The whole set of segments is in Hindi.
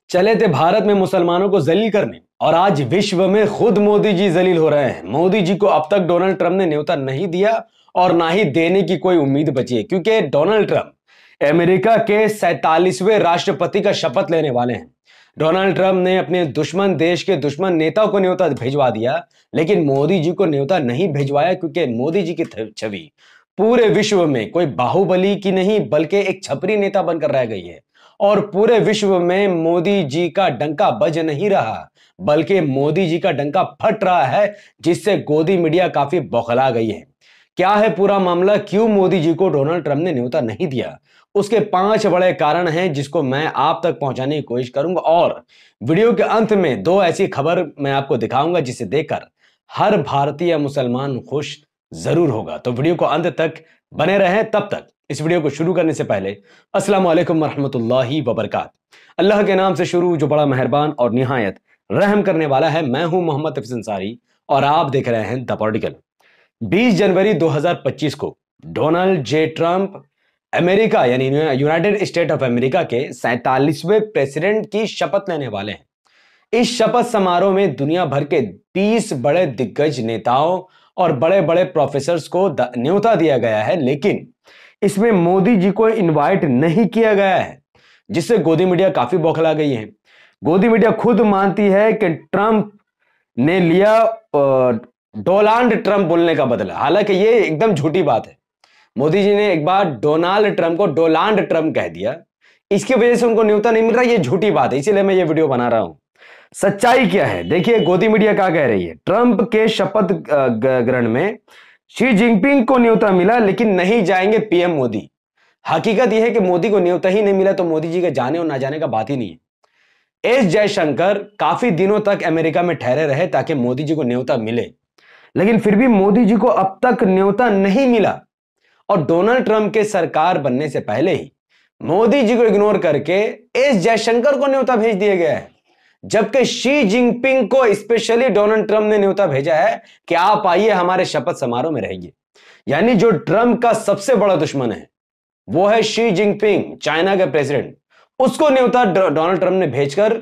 चले थे भारत में मुसलमानों को जलील करने और आज विश्व में खुद मोदी जी जलील हो रहे हैं। मोदी जी को अब तक डोनाल्ड ट्रंप ने न्योता नहीं दिया और ना ही देने की कोई उम्मीद बची है, क्योंकि डोनाल्ड ट्रंप अमेरिका के 47वें राष्ट्रपति का शपथ लेने वाले हैं। डोनाल्ड ट्रंप ने अपने दुश्मन देश के दुश्मन नेता को न्योता भिजवा दिया, लेकिन मोदी जी को न्योता नहीं भिजवाया, क्योंकि मोदी जी की छवि पूरे विश्व में कोई बाहुबली की नहीं बल्कि एक छपरी नेता बनकर रह गई है। और पूरे विश्व में मोदी जी का डंका बज नहीं रहा, बल्कि मोदी जी का डंका फट रहा है, जिससे गोदी मीडिया काफी बौखला गई है। क्या है पूरा मामला, क्यों मोदी जी को डोनाल्ड ट्रंप ने न्योता नहीं दिया? उसके 5 बड़े कारण हैं जिसको मैं आप तक पहुंचाने की कोशिश करूंगा, और वीडियो के अंत में 2 ऐसी खबर मैं आपको दिखाऊंगा जिसे देखकर हर भारतीय मुसलमान खुश जरूर होगा। तो वीडियो को अंत तक बने रहें। तब तक इस वीडियो को शुरू करने से पहले अस्सलाम वालेकुम रहमतुल्लाहि व बरकात। अल्लाह के नाम से शुरू जो बड़ा मेहरबान और निहायत रहम करने वाला है। मैं हूं मोहम्मद हफीज अंसारी और आप देख रहे हैं द पॉलिटिकल। 20 जनवरी 2025 को डोनाल्ड जे ट्रंप अमेरिका यानी यूनाइटेड स्टेट ऑफ अमेरिका के 47वें प्रेसिडेंट की शपथ लेने वाले हैं। इस शपथ समारोह में दुनिया भर के 20 बड़े दिग्गज नेताओं और बड़े बड़े प्रोफेसर्स को न्योता दिया गया है, लेकिन इसमें मोदी जी को इनवाइट नहीं किया गया है, जिससे गोदी मीडिया काफी बौखला गई है। गोदी मीडिया खुद मानती है कि ट्रंप ने लिया डोनाल्ड ट्रंप बोलने का बदला, हालांकि ये एकदम झूठी बात है। मोदी जी ने एक बार डोनाल्ड ट्रंप को डोनाल्ड ट्रंप कह दिया, इसकी वजह से उनको न्योता नहीं मिल रहा, ये झूठी बात है, इसीलिए मैं ये वीडियो बना रहा हूं। सच्चाई क्या है देखिए, गोदी मीडिया क्या कह रही है। ट्रंप के शपथ ग्रहण में शी जिनपिंग को न्योता मिला, लेकिन नहीं जाएंगे पीएम मोदी। हकीकत यह है कि मोदी को न्योता ही नहीं मिला, तो मोदी जी के जाने और ना जाने का बात ही नहीं है। एस जयशंकर काफी दिनों तक अमेरिका में ठहरे रहे ताकि मोदी जी को न्योता मिले, लेकिन फिर भी मोदी जी को अब तक न्योता नहीं मिला। और डोनाल्ड ट्रंप के सरकार बनने से पहले ही मोदी जी को इग्नोर करके एस जयशंकर को न्योता भेज दिया गया है, जबकि शी जिनपिंग को स्पेशली डोनाल्ड ट्रंप ने न्योता भेजा है कि आप आइए हमारे शपथ समारोह में रहिए। यानी जो ट्रंप का सबसे बड़ा दुश्मन है वो है शी जिनपिंग, चाइना के प्रेसिडेंट। उसको न्योता डोनाल्ड ट्रंप ने भेजकर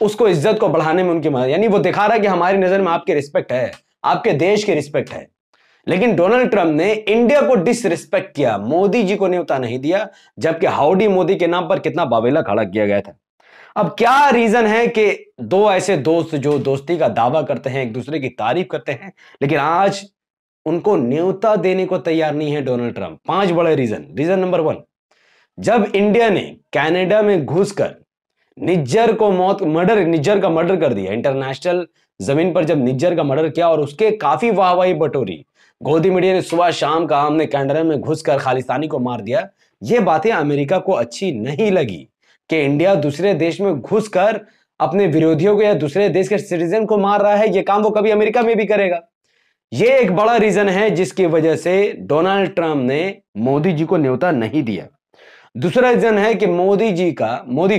उसको इज्जत को बढ़ाने में उनकी मदद, यानी वो दिखा रहा है कि हमारी नजर में आपकी रिस्पेक्ट है, आपके देश की रिस्पेक्ट है। लेकिन डोनाल्ड ट्रंप ने इंडिया को डिसरिस्पेक्ट किया, मोदी जी को न्योता नहीं दिया, जबकि हाउडी मोदी के नाम पर कितना बावेला खड़ा किया गया था। अब क्या रीजन है कि 2 ऐसे दोस्त जो दोस्ती का दावा करते हैं, एक दूसरे की तारीफ करते हैं, लेकिन आज उनको न्योता देने को तैयार नहीं है डोनाल्ड ट्रंप? 5 बड़े रीजन। रीजन नंबर 1, जब इंडिया ने कनाडा में घुसकर निज्जर का मर्डर कर दिया, इंटरनेशनल जमीन पर जब निज्जर का मर्डर किया और उसके काफी वाहवाही बटोरी, गोदी मीडिया ने सुबह शाम कहा हमने कनाडा में घुसकर खालिस्तानी को मार दिया। ये बातें अमेरिका को अच्छी नहीं लगी कि इंडिया दूसरे देश में घुसकर अपने विरोधियों को या दूसरे देश के सिटीजन को मार रहा है। ये काम वो कभी अमेरिका में भी करेगा। ये एक बड़ा रीजन है जिसकी वजह से डोनाल्ड ट्रंप ने मोदी जी को न्योता नहीं दिया। दूसरा रीजन है कि मोदी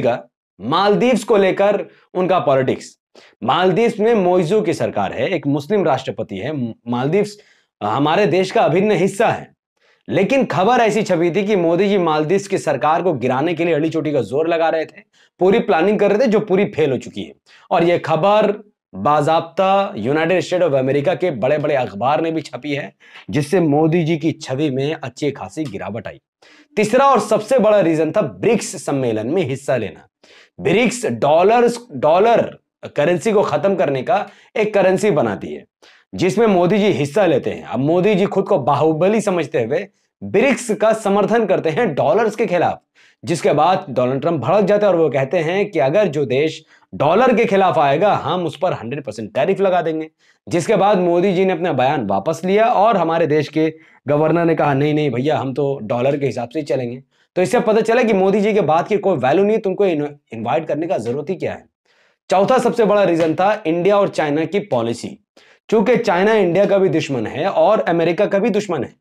का मालदीव्स को लेकर उनका पॉलिटिक्स। मालदीव्स में मोइजू की सरकार है, एक मुस्लिम राष्ट्रपति है। मालदीव्स हमारे देश का अभिन्न हिस्सा है, लेकिन खबर ऐसी छपी थी कि मोदी जी मालदीव्स की सरकार को गिराने के लिए अड़ी चोटी का जोर लगा रहे थे, पूरी प्लानिंग कर रहे थे, जो पूरी फेल हो चुकी है। और यह खबर बाजाब्ता यूनाइटेड स्टेट ऑफ अमेरिका के बड़े बड़े अखबार ने भी छपी है, जिससे मोदी जी की छवि में अच्छी खासी गिरावट आई। तीसरा और सबसे बड़ा रीजन था ब्रिक्स सम्मेलन में हिस्सा लेना। ब्रिक्स डॉलर करेंसी को खत्म करने का एक करेंसी बनाती है, जिसमें मोदी जी हिस्सा लेते हैं। अब मोदी जी खुद को बाहुबली समझते हुए ब्रिक्स का समर्थन करते हैं डॉलर्स के खिलाफ, जिसके बाद डोनाल्ड ट्रंप भड़क जाते हैं और वो कहते हैं कि अगर जो देश डॉलर के खिलाफ आएगा हम उस पर 100% टैरिफ लगा देंगे। जिसके बाद मोदी जी ने अपना बयान वापस लिया और हमारे देश के गवर्नर ने कहा नहीं नहीं भैया, हम तो डॉलर के हिसाब से ही चलेंगे। तो इससे पता चला कि मोदी जी के बात की कोई वैल्यू नहीं, तुमको इन्वाइट करने का जरूरत ही क्या है। चौथा सबसे बड़ा रीजन था इंडिया और चाइना की पॉलिसी। चूंकि चाइना इंडिया का भी दुश्मन है और अमेरिका का भी दुश्मन है,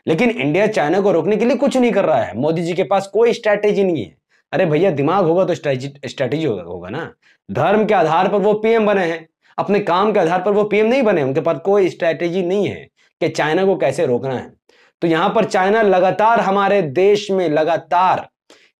लेकिन इंडिया चाइना को रोकने के लिए कुछ नहीं कर रहा है। मोदी जी के पास कोई स्ट्रैटेजी नहीं है। अरे भैया, दिमाग होगा तो स्ट्रैटेजी होगा ना। धर्म के आधार पर वो पीएम बने हैं, अपने काम के आधार पर वो पीएम नहीं बने। उनके पास कोई स्ट्रैटेजी नहीं है कि चाइना को कैसे रोकना है। तो यहां पर चाइना लगातार हमारे देश में लगातार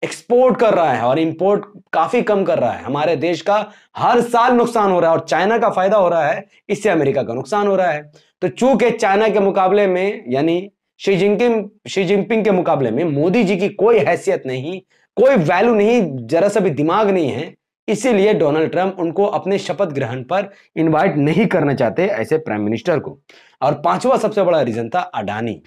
एक्सपोर्ट कर रहा है और इंपोर्ट काफी कम कर रहा है। हमारे देश का हर साल नुकसान हो रहा है और चाइना का फायदा हो रहा है, इससे अमेरिका का नुकसान हो रहा है। तो चूंकि चाइना के मुकाबले में यानी शी जिनपिंग के मुकाबले में मोदी जी की कोई हैसियत नहीं, कोई वैल्यू नहीं, जरा सा भी दिमाग नहीं है, इसीलिए डोनाल्ड ट्रंप उनको अपने शपथ ग्रहण पर इनवाइट नहीं करना चाहते ऐसे प्राइम मिनिस्टर को। और पांचवा सबसे बड़ा रीजन था अडानी।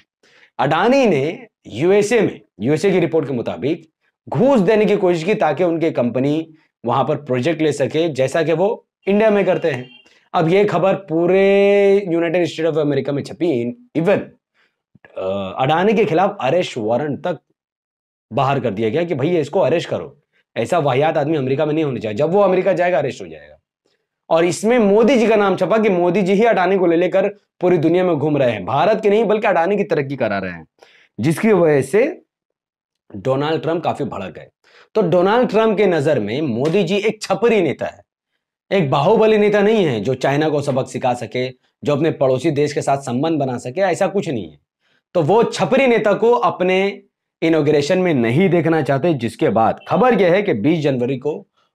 अडानी ने यूएसए की रिपोर्ट के मुताबिक घूस देने की कोशिश की ताकि उनकी कंपनी वहां पर प्रोजेक्ट ले सके, जैसा कि वो इंडिया में करते हैं। अब ये खबर पूरे यूनाइटेड स्टेट ऑफ अमेरिका में छपी। इवन अडानी के खिलाफ अरेस्ट वारंट तक बाहर कर दिया गया कि भैया इसको अरेस्ट करो, ऐसा वाहियात आदमी अमेरिका में नहीं होना चाहिए, जब वो अमेरिका जाएगा अरेस्ट हो जाएगा। और इसमें मोदी जी का नाम छपा कि मोदी जी ही अडानी को ले लेकर पूरी दुनिया में घूम रहे हैं, भारत के नहीं बल्कि अडानी की तरक्की करा रहे हैं, जिसकी वजह से डोनाल्ड ट्रंप काफी भड़क गए। तो डोनाल्ड ट्रंप के नजर में मोदी जी एक छपरी नेता है, एक बाहुबली नेता नहीं है जो चाइना को सबक सिखा सके, जो अपने पड़ोसी देश के साथ संबंध बना सके, ऐसा कुछ नहीं है। तो वो छपरी नेता को अपने इनॉग्रेशन में नहीं देखना चाहते, जिसके बाद खबर यह है कि 20 जनवरी को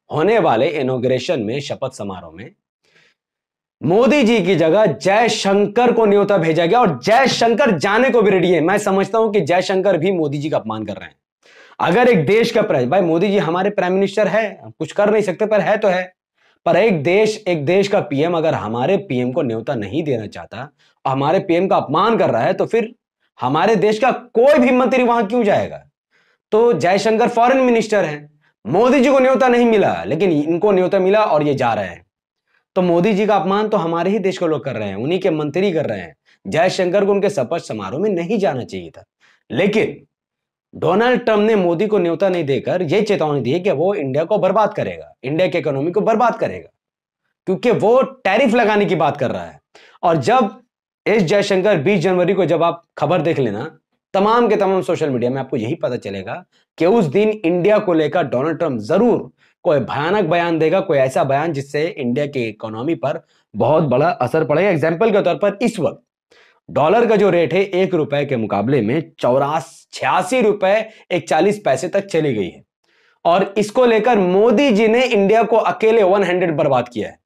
होने वाले इनॉग्रेशन में, शपथ समारोह में, मोदी जी की जगह जयशंकर को न्योता भेजा गया और जयशंकर जाने को भी रेडी है। मैं समझता हूं कि जयशंकर भी मोदी जी का अपमान कर रहे हैं। अगर एक देश का भाई मोदी जी हमारे प्राइम मिनिस्टर है, कुछ कर नहीं सकते पर है तो है, पर एक देश का पीएम अगर हमारे पीएम को न्योता नहीं देना चाहता, हमारे पीएम का अपमान कर रहा है, तो फिर हमारे देश का कोई भी मंत्री वहां क्यों जाएगा। तो जयशंकर फॉरेन मिनिस्टर है, मोदी जी को न्योता नहीं मिला लेकिन इनको न्योता मिला और ये जा रहे हैं। तो मोदी जी का अपमान तो हमारे ही देश के लोग कर रहे हैं, उन्हीं के मंत्री कर रहे हैं। जयशंकर को उनके शपथ समारोह में नहीं जाना चाहिए था। लेकिन डोनाल्ड ट्रंप ने मोदी को न्योता नहीं देकर यह चेतावनी दी कि वो इंडिया को बर्बाद करेगा, इंडिया की इकोनॉमी को बर्बाद करेगा, क्योंकि वो टैरिफ लगाने की बात कर रहा है। और जब एस जयशंकर 20 जनवरी को जब आप खबर देख लेना तमाम के तमाम सोशल मीडिया में, आपको यही पता चलेगा कि उस दिन इंडिया को लेकर डोनाल्ड ट्रंप जरूर कोई भयानक बयान देगा, कोई ऐसा बयान जिससे इंडिया की इकोनॉमी पर बहुत बड़ा असर पड़ेगा। एग्जाम्पल के तौर पर इस वक्त डॉलर का जो रेट है 1 रुपए के मुकाबले में 86 रुपए 41 पैसे तक चली गई है। और इसको लेकर मोदी जी ने इंडिया को अकेले 100 बर्बाद किया है।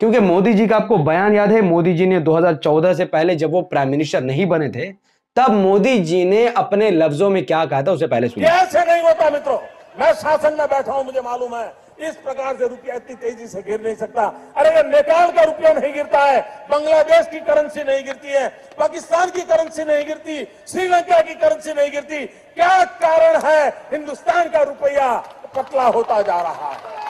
क्योंकि मोदी जी का आपको बयान याद है, मोदी जी ने 2014 से पहले जब वो प्राइम मिनिस्टर नहीं बने थे, तब मोदी जी ने अपने लफ्जों में क्या कहा था, उसे पहले सुनिए। कैसे नहीं होता मित्रों, मैं शासन में बैठा हूं, मुझे मालूम है इस प्रकार से रुपया इतनी तेजी से गिर नहीं सकता। अरे ये नेपाल का रुपया नहीं गिरता है, बांग्लादेश की करेंसी नहीं गिरती है, पाकिस्तान की करेंसी नहीं गिरती, श्रीलंका की करेंसी नहीं गिरती। क्या कारण है हिंदुस्तान का रुपया पतला होता जा रहा है?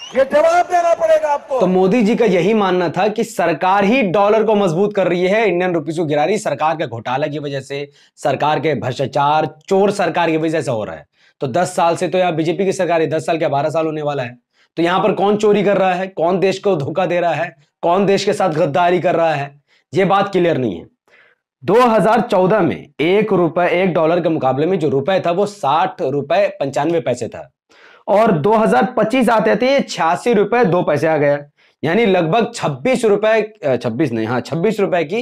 ये जवाब देना पड़ेगा आपको। तो मोदी जी का यही मानना था कि सरकार ही डॉलर को मजबूत कर रही है, इंडियन रुपीस को गिरा रही, सरकार के घोटाले की वजह से, सरकार के भ्रष्टाचार, चोर सरकार की वजह से हो रहा है। तो 10 साल से तो यहाँ बीजेपी की सरकार है, 10 साल क्या 12 साल होने वाला है। तो यहां पर कौन चोरी कर रहा है, कौन देश को धोखा दे रहा है, कौन देश के साथ गद्दारी कर रहा है, यह बात क्लियर नहीं है। 2014 में 1 डॉलर के मुकाबले में जो रुपए था वो 60 रुपए 95 पैसे था, और 2025 आते थे 86 रुपए 2 पैसे आ गया, यानी लगभग 26 रुपए की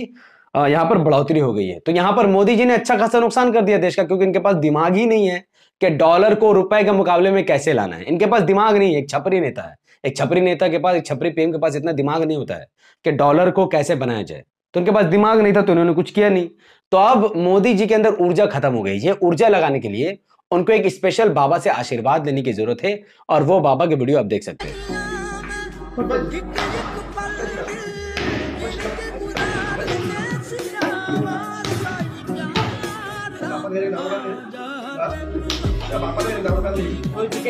यहां पर बढ़ोतरी हो गई है। तो यहां पर मोदी जी ने अच्छा खासा नुकसान कर दिया देश का, क्योंकि इनके पास दिमाग ही नहीं है कि डॉलर को रुपए के मुकाबले में कैसे लाना है। इनके पास दिमाग नहीं है, एक छपरी नेता है, एक छपरी नेता के पास, एक छपरी पीएम के पास इतना दिमाग नहीं होता है कि डॉलर को कैसे बनाया जाए। तो उनके पास दिमाग नहीं था, तो उन्होंने कुछ किया नहीं। तो अब मोदी जी के अंदर ऊर्जा खत्म हो गई। ये ऊर्जा लगाने के लिए उनको एक स्पेशल बाबा से आशीर्वाद लेने की जरूरत है, और वो बाबा की वीडियो आप देख सकते हैं।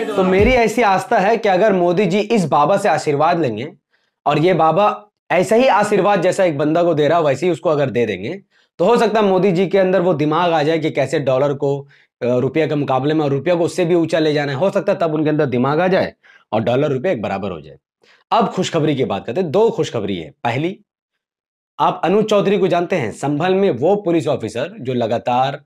तो मेरी ऐसी आस्था है कि अगर मोदी जी इस बाबा से आशीर्वाद लेंगे, और ये बाबा ऐसा ही आशीर्वाद जैसा एक बंदा को दे रहा वैसे ही उसको अगर दे देंगे, तो हो सकता है मोदी जी के अंदर वो दिमाग आ जाए कि कैसे डॉलर को रुपया के मुकाबले में, और रुपया को उससे भी ऊंचा ले जाना है। हो सकता है तब उनके अंदर दिमाग आ जाए और डॉलर रुपया एक बराबर हो जाए। अब खुशखबरी की बात करते हैं। 2 खुशखबरी है। पहली, आप अनुज चौधरी को जानते हैं, संभल में वो पुलिस ऑफिसर जो लगातार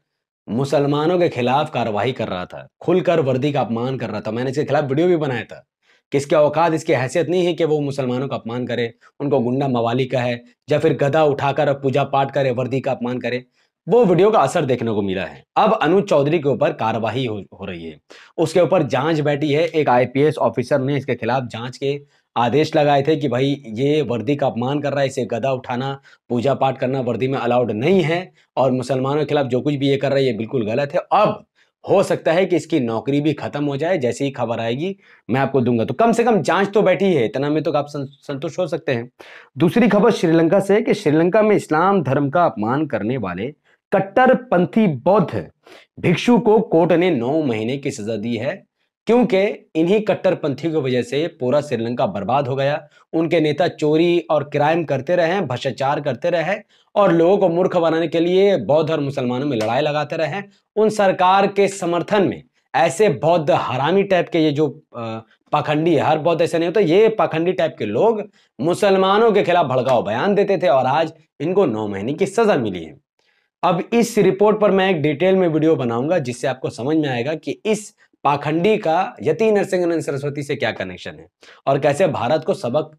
मुसलमानों के खिलाफ कार्रवाई कर रहा था, खुलकर वर्दी का अपमान कर रहा था। मैंने इसके खिलाफ वीडियो भी बनाया था कि इसके औकात, इसकी हैसियत नहीं है कि वो मुसलमानों का अपमान करे, उनको गुंडा मवाली का है, या फिर गदा उठाकर पूजा पाठ करे, वर्दी का अपमान करे। वो वीडियो का असर देखने को मिला है। अब अनुज चौधरी के ऊपर कार्रवाई हो रही है, उसके ऊपर जांच बैठी है। एक आईपीएस ऑफिसर ने इसके खिलाफ जांच के आदेश लगाए थे कि भाई ये वर्दी का अपमान कर रहा है, इसे गदा उठाना, पूजा पाठ करना वर्दी में अलाउड नहीं है और मुसलमानों के खिलाफ जो कुछ भी ये कर रहा है ये बिल्कुल गलत है। अब हो सकता है कि इसकी नौकरी भी खत्म हो जाए, जैसे ही खबर आएगी मैं आपको दूंगा। तो कम से कम जांच तो बैठी है, इतना में तो आप संतुष्ट हो सकते हैं। दूसरी खबर श्रीलंका से कि श्रीलंका में इस्लाम धर्म का अपमान करने वाले कट्टरपंथी बौद्ध भिक्षु को कोर्ट ने 9 महीने की सजा दी है, क्योंकि इन्हीं कट्टरपंथी की वजह से पूरा श्रीलंका बर्बाद हो गया। उनके नेता चोरी और क्राइम करते रहे, भ्रष्टाचार करते रहे और लोगों को मूर्ख बनाने के लिए बौद्ध और मुसलमानों में लड़ाई लगाते रहे। उन सरकार के समर्थन में ऐसे बौद्ध हरामी टाइप के, ये जो पाखंडी है, हर बौद्ध ऐसे नहीं होता, ये पाखंडी टाइप के लोग मुसलमानों के खिलाफ भड़काऊ बयान देते थे और आज इनको 9 महीने की सजा मिली है। अब इस रिपोर्ट पर मैं एक डिटेल में वीडियो बनाऊंगा जिससे आपको समझ में आएगा कि इस पाखंडी का यति नरसिंह सरस्वती से क्या कनेक्शन है और कैसे भारत को सबक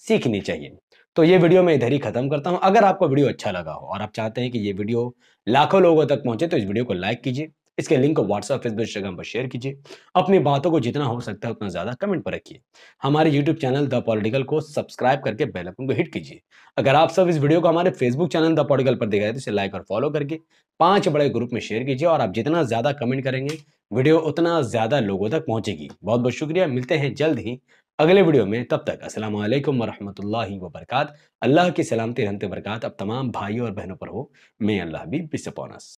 सीखनी चाहिए। तो ये वीडियो मैं इधर ही खत्म करता हूं। अगर आपको वीडियो अच्छा लगा हो और आप चाहते हैं कि ये वीडियो लाखों लोगों तक पहुंचे तो इस वीडियो को लाइक कीजिए, इसके लिंक को व्हाट्सएप, फेसबुक, इंस्टाग्राम पर शेयर कीजिए। अपनी बातों को जितना हो सकता है उतना ज्यादा कमेंट पर रखिए। हमारे यूट्यूब चैनल द पॉलिटिकल को सब्सक्राइब करके बेल आइकन को हिट कीजिए। अगर आप सब इस वीडियो को हमारे फेसबुक चैनल द पॉलिटिकल पर देख रहे हैं तो इसे लाइक और फॉलो करके 5 बड़े ग्रुप में शेयर कीजिए। और आप जितना ज्यादा कमेंट करेंगे वीडियो उतना ज्यादा लोगों तक पहुंचेगी। बहुत बहुत शुक्रिया, मिलते हैं जल्द ही अगले वीडियो में। तब तक अस्सलाम वालेकुम वरहमतुल्लाहि वबरकात। अल्लाह की सलामती रहमत बरकात अब तमाम भाइयों और बहनों पर हो। मे अल्लाह बी बिस अपॉन अस।